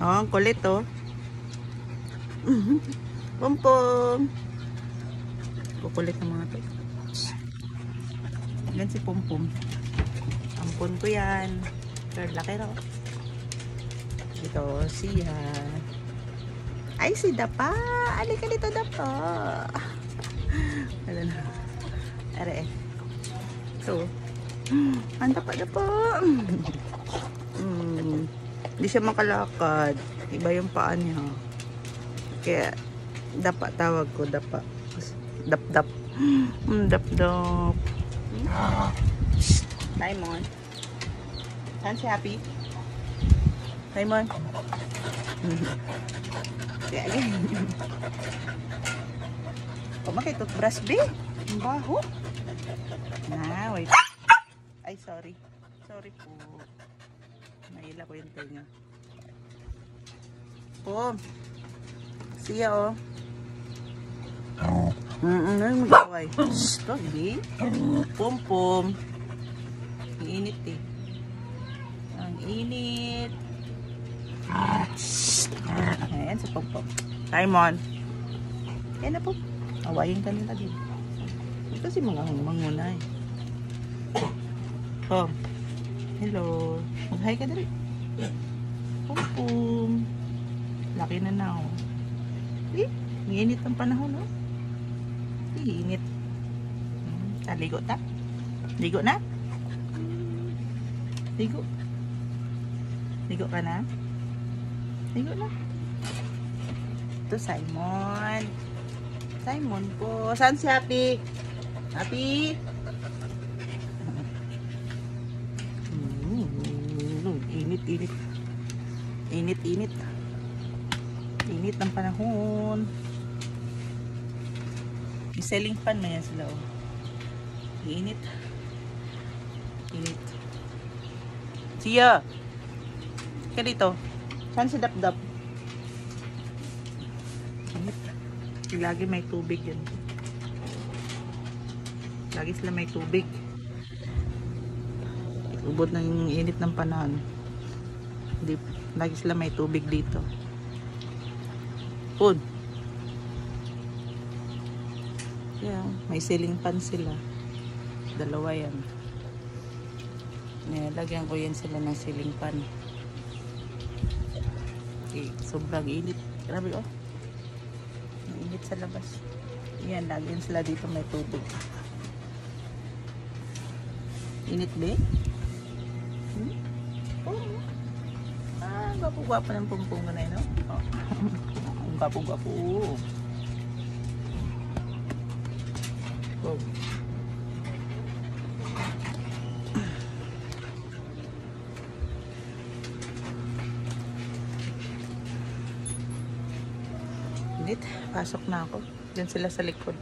Oh, ang kulit oh. Pompom. Kukulit ng mga to. Yan si Pompom. Ampon ko yan. Pero laki raw. Ito siya. Ay, si Dapa. Alika dito, Dapa. Ano na. Are eh. So. Ang Dapa. Hindi siya makalakad. Iba yung paa niya. Kaya, Dapa tawag ko. Dapa. Dap-dap. Dap-dap. Diamond. Saan si Happy? Diamond. Kaya yan. Kumakit toothbrush, be. Ang baho. Wait. Ay, sorry. Sorry po. Naila ko yung tenga. Po. Siya, oh. Ano magaway? Stop, be. Pom-pom. Ang init, eh. Ang init. Ayan, si Pom-pom. Simon. Ayan na po. Awayin ka nila din. Ito si mga manguna, eh. Pom. Hello. Mag-hi ka dali. Pom-pom. Laki na na, oh. Eh, init ang panahon, oh. Init. Ligo ta? Ligo na? Ligo. Ligo ka na? Ligo na. Ito, Simon. Simon po. Saan si Happy? Happy? Init, init. Init, init. Init ng panahon. May ceiling fan na yan sila, oh. Init. Init. Siya! Ka dito. Saan si Dap-Dap? Init. Lagi may tubig yan. Lagi sila may tubig. Ubod na yung init ng panahon. Lagi sila may tubig dito. Food. Yeah, may ceiling fan sila. Dalawa yan. Lagyan ko yan sila ng ceiling fan. Okay, sobrang init. Grabe, oh. Init sa labas. Yan, lagyan sila dito may tubig. Init ba? Oh. Gwapo-gwapo ng Pompom na yun, no? Oh. Ang gwapo-gwapo. Oh. Init. Pasok na ako. Diyan sila sa likod.